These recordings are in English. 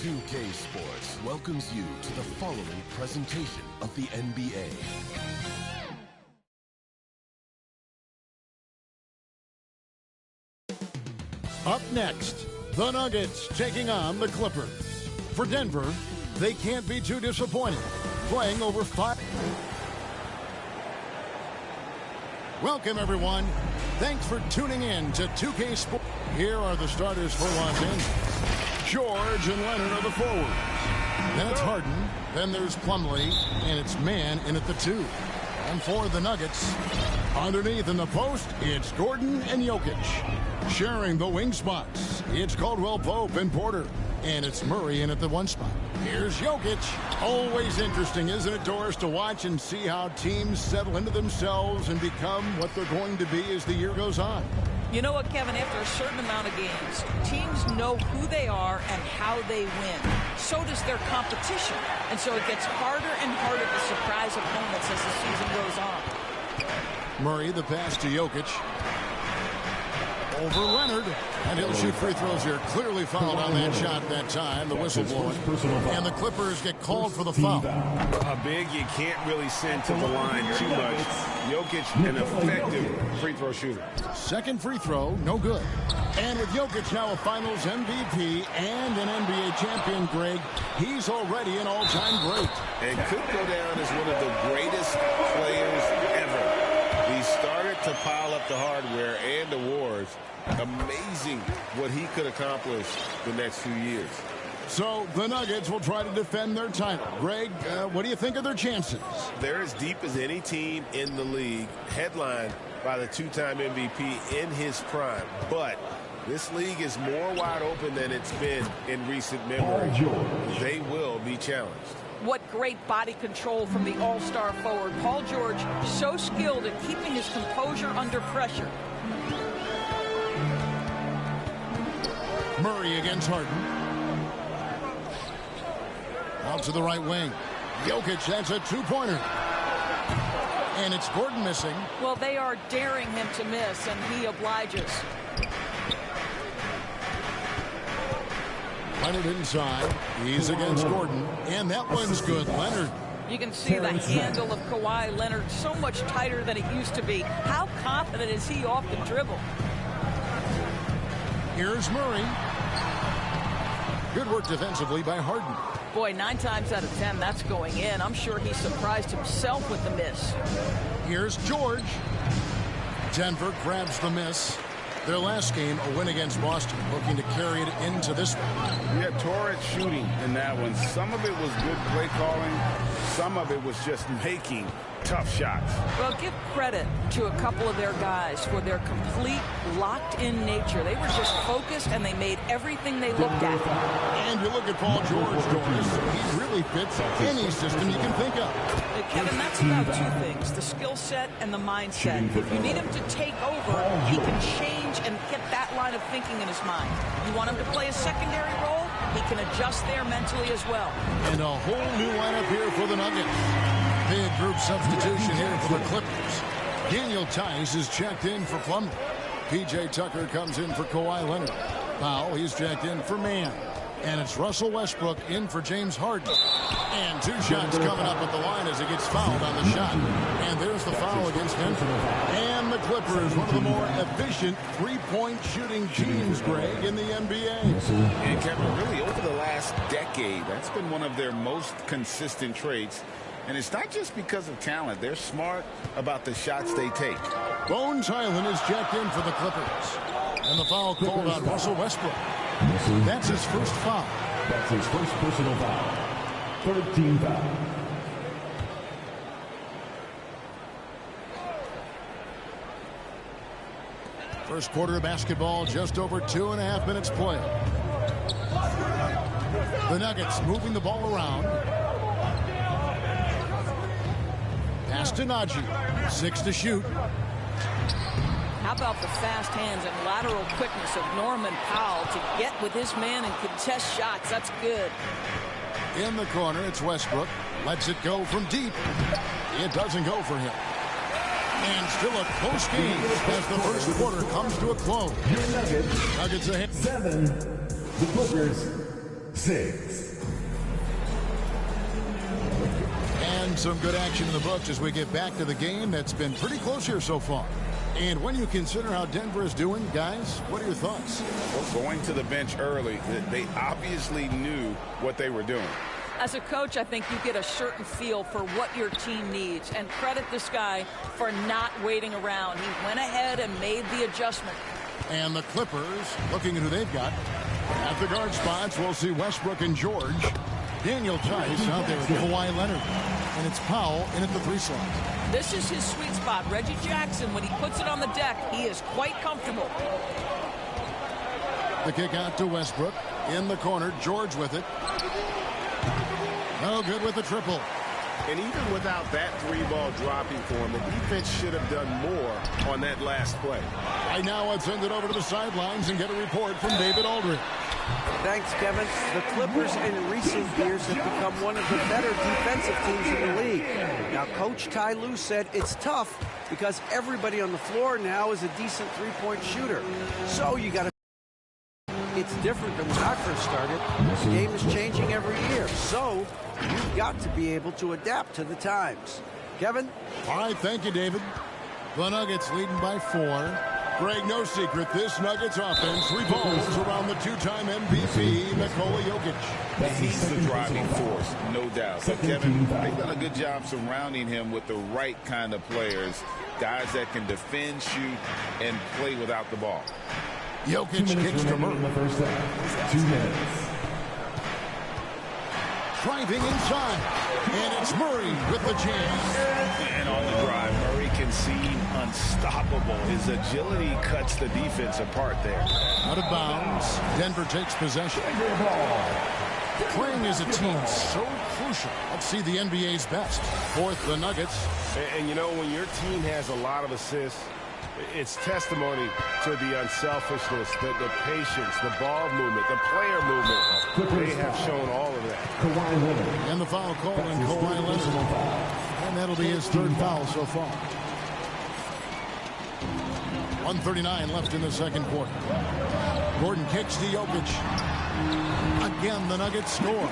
2K Sports welcomes you to the following presentation of the NBA. Up next, the Nuggets taking on the Clippers. For Denver, they can't be too disappointed, playing over 5. Welcome, everyone. Thanks for tuning in to 2K Sports. Here are the starters for Los Angeles. George and Leonard are the forwards. Then it's Harden. Then there's Plumlee, and it's Man in at the 2. And for the Nuggets, underneath in the post, it's Gordon and Jokic. Sharing the wing spots, it's Caldwell Pope and Porter. And it's Murray in at the 1 spot. Here's Jokic. Always interesting, isn't it, Doris, to watch and see how teams settle into themselves and become what they're going to be as the year goes on. You know what, Kevin? After a certain amount of games, teams know who they are and how they win. So does their competition. And so it gets harder and harder to surprise opponents as the season goes on. Murray, the pass to Jokic. Over Leonard, and he'll shoot free throws here. Clearly fouled on that shot that time, the whistle blowing. And the Clippers get called for the foul. A big you can't really send to the line too much. Jokic, an effective free throw shooter. Second free throw, no good. And with Jokic now a Finals MVP and an NBA champion, Greg, he's already an all-time great. And could go down as one of the greatest players ever. He started to pile up the hardware and awards. Amazing what he could accomplish the next few years. So the Nuggets will try to defend their title. Greg, what do you think of their chances? They're as deep as any team in the league, headlined by the two-time MVP in his prime. But this league is more wide open than it's been in recent memory. They will be challenged. What great body control from the all-star forward. Paul George, so skilled at keeping his composure under pressure. Murray against Harden. Out to the right wing. Jokic has a two-pointer. And it's Gordon missing. Well, they are daring him to miss, and he obliges. Leonard inside. He's against Gordon. And that one's good. Leonard. You can see the handle of Kawhi Leonard so much tighter than it used to be. How confident is he off the dribble? Here's Murray. Good work defensively by Harden. Boy, 9 times out of 10, that's going in. I'm sure he surprised himself with the miss. Here's George. Denver grabs the miss. Their last game, a win against Boston, looking to carry it into this one. Yeah, torrid shooting in that one. Some of it was good play calling. Some of it was just making tough shots. Well, give credit to a couple of their guys for their complete locked-in nature. They were just focused, and they made everything they looked at. And you look at Paul George, Doris. He really fits any system you can think of. Kevin, that's about 2 things, the skill set and the mindset. If you need him to take over, he can change and get that line of thinking in his mind. You want him to play a secondary role, he can adjust there mentally as well. And a whole new lineup here for the Nuggets. Big group substitution here for the Clippers. Daniel Tice is checked in for Plumlee. P.J. Tucker comes in for Kawhi Leonard. Powell, he's checked in for Man. And it's Russell Westbrook in for James Harden. And 2 shots coming up at the line as he gets fouled on the shot. And there's the foul against Denver. And the Clippers, one of the more efficient three-point shooting teams, Greg, in the NBA. And Kevin, really over the last decade, that's been one of their most consistent traits. And it's not just because of talent. They're smart about the shots they take. Bones Highland is checked in for the Clippers. And the foul called on Russell Westbrook. That's his first foul. That's his first personal foul. 13 foul. First quarter of basketball, just over 2.5 minutes played. The Nuggets moving the ball around. Pass to Najee. 6 to shoot. How about the fast hands and lateral quickness of Norman Powell to get with his man and contest shots? That's good. In the corner, it's Westbrook. Lets it go from deep. It doesn't go for him. And still a close game as the first quarter comes to a close. Nuggets Nuggets ahead. 7. The Clippers 6. And some good action in the books as we get back to the game that's been pretty close here so far. And when you consider how Denver is doing, guys, what are your thoughts? Well, going to the bench early, they obviously knew what they were doing. As a coach, I think you get a certain feel for what your team needs, and credit this guy for not waiting around. He went ahead and made the adjustment. And the Clippers, looking at who they've got. At the guard spots, we'll see Westbrook and George. Daniel Tice out there with Kawhi Leonard. And it's Powell in at the 3 slot. This is his sweet spot. Reggie Jackson, when he puts it on the deck, he is quite comfortable. The kick out to Westbrook. In the corner, George with it. No good with the triple. And even without that 3-ball dropping for him, the defense should have done more on that last play. Right now, let's send it over to the sidelines and get a report from David Aldridge. Thanks, Kevin. The Clippers in recent years have become one of the better defensive teams in the league. Now, Coach Ty Lue said it's tough because everybody on the floor now is a decent three-point shooter. So you got to. It's different than when I first started. The game is changing every year. So you've got to be able to adapt to the times. Kevin? All right, thank you, David. The Nuggets leading by 4. Greg, no secret, this Nuggets offense revolves around the 2-time MVP, Nikola Jokic. He's the driving force, no doubt. But Kevin, they've done a good job surrounding him with the right kind of players, guys that can defend, shoot, and play without the ball. Jokic kicks to Murray. In the first half. 2 minutes. Driving inside. And it's Murray with the chance. And on the drive, Murray can seem unstoppable. His agility cuts the defense apart there. Out of bounds. Denver takes possession. Playing as a team so crucial. Let's see the NBA's best. Fourth, the Nuggets. And you know, when your team has a lot of assists, it's testimony to the unselfishness, the patience, the ball movement, the player movement. They have shown all of that. Kawhi Leonard. And the foul called on Kawhi Leonard. And that'll be his 3rd foul so far. 1:39 left in the second quarter. Gordon kicks to Jokic. Again, the Nuggets score.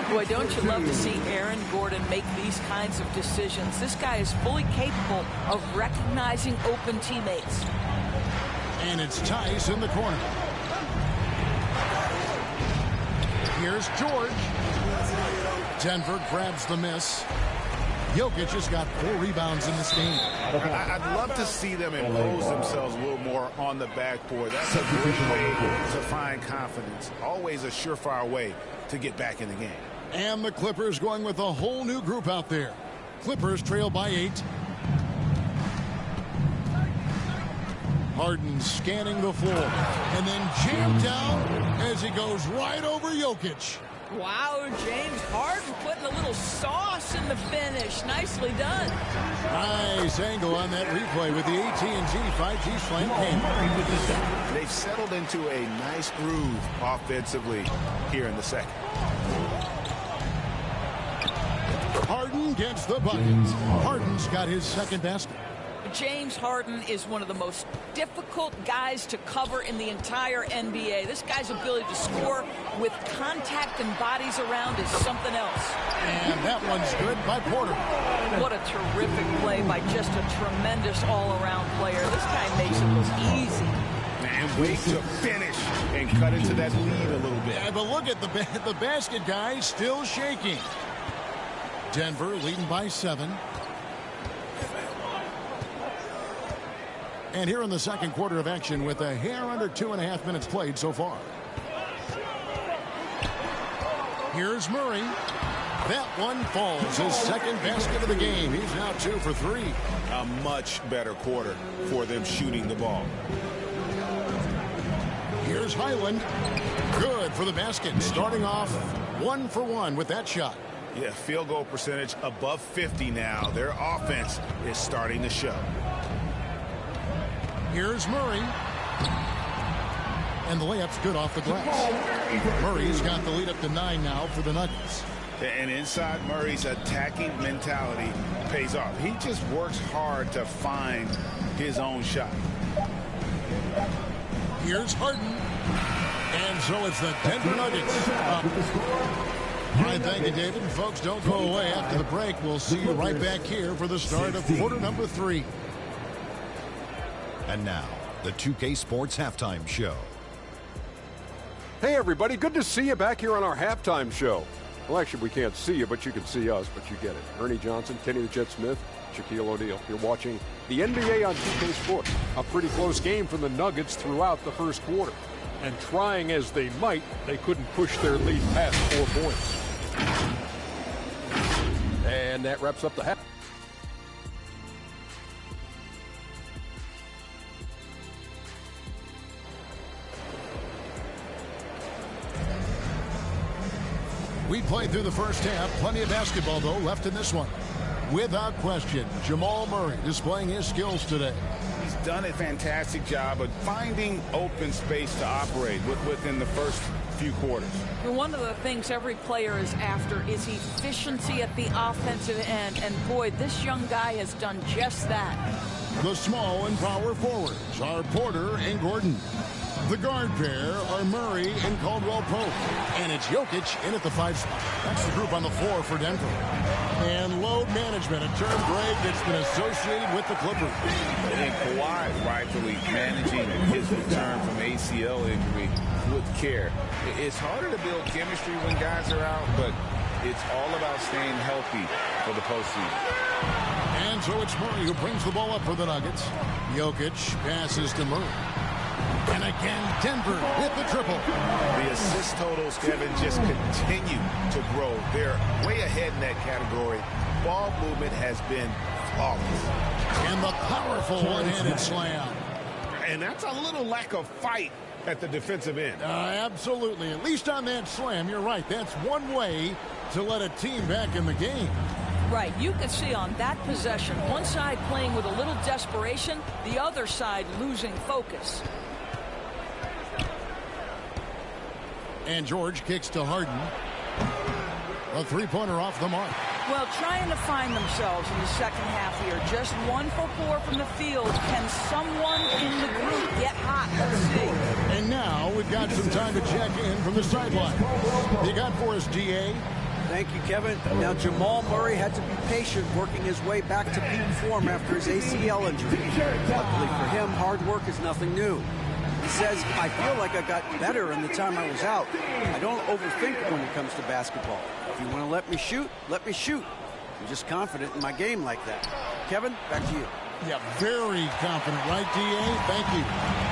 Boy, don't you love to see Aaron Gordon make these kinds of decisions. This guy is fully capable of recognizing open teammates. And it's Tice in the corner. Here's George. Denver grabs the miss. Jokic has got 4 rebounds in this game. I'd love to see them impose themselves a little more on the backboard. That's a great way to find confidence. Always a surefire way to get back in the game. And the Clippers going with a whole new group out there. Clippers trail by 8. Harden scanning the floor. And then jammed down as he goes right over Jokic. Wow, James Harden putting a little sauce in the finish. Nicely done. Nice angle on that replay with the AT&T 5G slam cam. They've settled into a nice groove offensively here in the second. Harden gets the bucket. Harden's got his 2nd basket. James Harden is one of the most difficult guys to cover in the entire NBA. This guy's ability to score with contact and bodies around is something else. And that one's good by Porter. What a terrific play by just a tremendous all-around player. This guy makes it look easy. And wait to finish and cut into that lead a little bit. Yeah, but look at the basket guy still shaking. Denver leading by 7. And here in the second quarter of action with a hair under 2.5 minutes played so far. Here's Murray. That one falls. His 2nd basket of the game. He's now 2 for 3. A much better quarter for them shooting the ball. Here's Highland. Good for the basket. Starting off 1 for 1 with that shot. Yeah, field goal percentage above 50 now. Their offense is starting to show. Here's Murray. And the layup's good off the glass. Murray's got the lead up to 9 now for the Nuggets. And inside Murray's attacking mentality pays off. He just works hard to find his own shot. Here's Harden. And And so it's the Denver Nuggets up. All right, thank you, David. And folks, don't go away after the break. We'll see you right back here for the start of quarter number 3. And now, the 2K Sports Halftime Show. Hey, everybody. Good to see you back here on our halftime show. Well, actually, we can't see you, but you can see us, but you get it. Ernie Johnson, Kenny the Jet Smith, Shaquille O'Neal. You're watching the NBA on 2K Sports. A pretty close game for the Nuggets throughout the first quarter. And trying as they might, they couldn't push their lead past 4 points. And that wraps up the half. We played through the first half. Plenty of basketball, though, left in this one. Without question, Jamal Murray displaying his skills today. He's done a fantastic job of finding open space to operate within the first few quarters. One of the things every player is after is efficiency at the offensive end. And, boy, this young guy has done just that. The small and power forwards are Porter and Gordon. The guard pair are Murray and Caldwell Pope. And it's Jokic in at the 5 spot. That's the group on the floor for Denver. And load management, a term, Greg, that's been associated with the Clippers. And Kawhi rightfully managing his return from ACL injury with care. It's harder to build chemistry when guys are out, but it's all about staying healthy for the postseason. And so it's Murray who brings the ball up for the Nuggets. Jokic passes to Murray. And again, Denver with the triple. The assist totals, Kevin, just continue to grow. They're way ahead in that category. Ball movement has been flawless. And the powerful one-handed slam. And that's a little lack of fight at the defensive end. Absolutely. At least on that slam, you're right. That's one way to let a team back in the game. Right, you can see on that possession, one side playing with a little desperation, the other side losing focus. And George kicks to Harden. A three-pointer off the mark. Well, trying to find themselves in the second half here. Just 1 for 4 from the field. Can someone in the group get hot? Let's see. And now we've got some time to check in from the sideline. You got for us, DA? Thank you, Kevin. Now, Jamal Murray had to be patient working his way back to peak form after his ACL injury. Luckily for him, hard work is nothing new. He says, I feel like I got better in the time I was out. I don't overthink when it comes to basketball. If you want to let me shoot, let me shoot. I'm just confident in my game like that. Kevin, back to you. Yeah, very confident, right, DA? Thank you.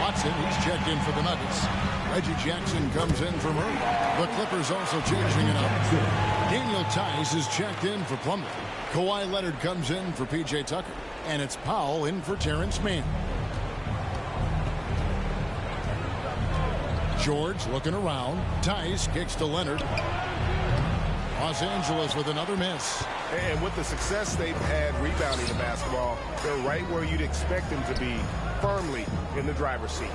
Watson, he's checked in for the Nuggets. Reggie Jackson comes in for Murray. The Clippers also changing it up. Daniel Tice is checked in for Plumlee. Kawhi Leonard comes in for P.J. Tucker. And it's Powell in for Terrence Mann. George looking around. Tice kicks to Leonard. Los Angeles with another miss. And with the success they've had rebounding the basketball, they're right where you'd expect them to be, firmly in the driver's seat.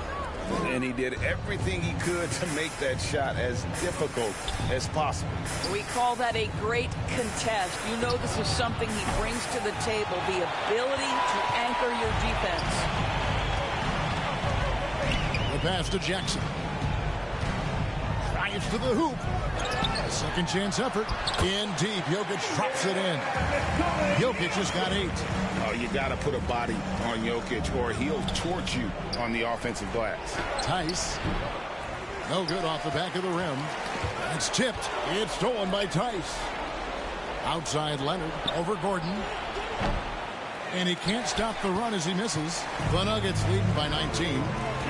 And he did everything he could to make that shot as difficult as possible. We call that a great contest. You know this is something he brings to the table, the ability to anchor your defense. The pass to Jackson. Drives to the hoop. Second chance effort. In deep. Jokic drops it in. Jokic has got 8. Oh, you got to put a body on Jokic or he'll torch you on the offensive glass. Tice. No good off the back of the rim. It's tipped. It's stolen by Tice. Outside Leonard. Over Gordon. And he can't stop the run as he misses. The Nuggets leading by 19.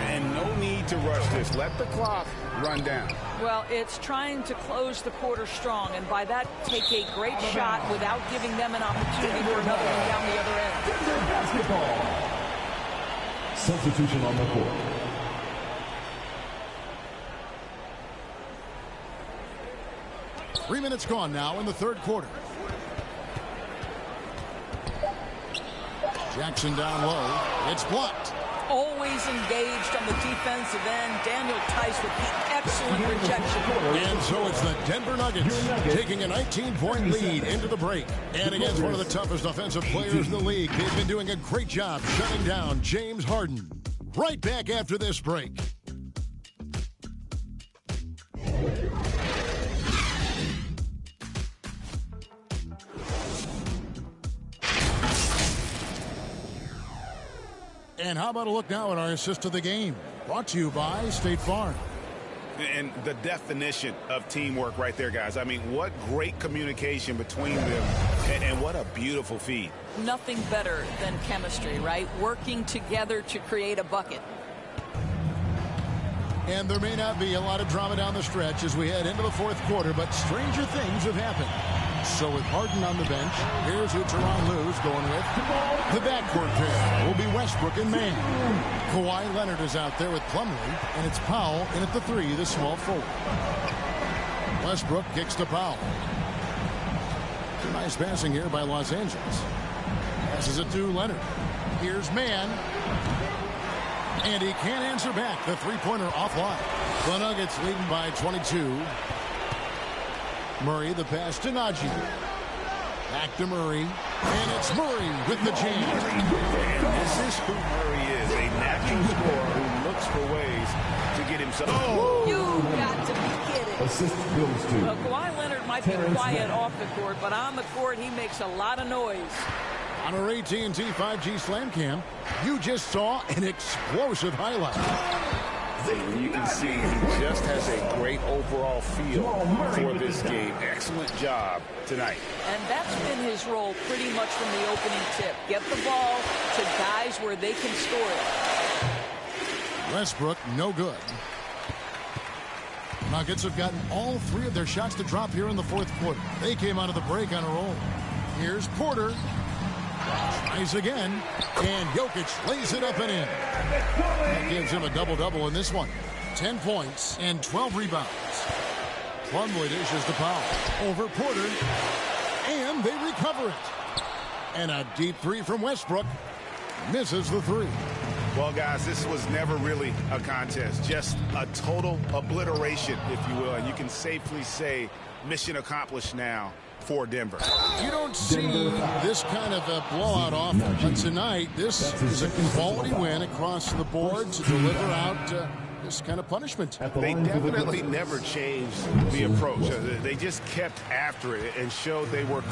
And no need to rush this. Let the clock run down. Well, it's trying to close the quarter strong, and by that, take a great shot without giving them an opportunity for another one down the other end. Basketball. Substitution on the court. Three minutes gone now in the third quarter. Jackson down low. It's blocked. Always engaged on the defensive end. Daniel Tice with the excellent rejection. And so it's the Denver Nuggets taking a 19-point lead into the break. And against one of the toughest offensive players in the league, they've been doing a great job shutting down James Harden. Right back after this break. And how about a look now at our assist of the game? Brought to you by State Farm. And the definition of teamwork right there, guys. I mean, what great communication between them, and what a beautiful feed. Nothing better than chemistry, right? Working together to create a bucket. And there may not be a lot of drama down the stretch as we head into the fourth quarter, but stranger things have happened. So with Harden on the bench, here's who Tyronn Lue's going with. The backcourt pair will be Westbrook and Mann. Kawhi Leonard is out there with Plumlee, and it's Powell in at the 3, the small forward. Westbrook kicks to Powell. Nice passing here by Los Angeles. Passes it to Leonard. Here's Mann. And he can't answer back. The three-pointer offline. The Nuggets leading by 22. Murray, the pass to Najee. Back to Murray. And it's Murray with the jam. And this is who Murray is, a natural scorer who looks for ways to get himself. Oh. You got to be kidding. Assist goes to. Well, Kawhi Leonard might be quiet off the court, but on the court, he makes a lot of noise. On our AT&T 5G Slam Cam, you just saw an explosive highlight. You can see he just has a great overall feel for this game. Excellent job tonight. And that's been his role pretty much from the opening tip. Get the ball to guys where they can score it. Westbrook, no good. Nuggets have gotten all 3 of their shots to drop here in the fourth quarter. They came out of the break on a roll. Here's Porter. Tries again, and Jokic lays it up and in. That gives him a double-double in this one. 10 points and 12 rebounds. Plumlee dishes to Powell. Over Porter, and they recover it. And a deep 3 from Westbrook. Misses the 3. Well, guys, this was never really a contest. Just a total obliteration, if you will. And you can safely say mission accomplished now for Denver. You don't see this kind of a blowout often, but tonight this is a quality win across the board to deliver out this kind of punishment. They definitely never changed the approach. They just kept after it and showed they were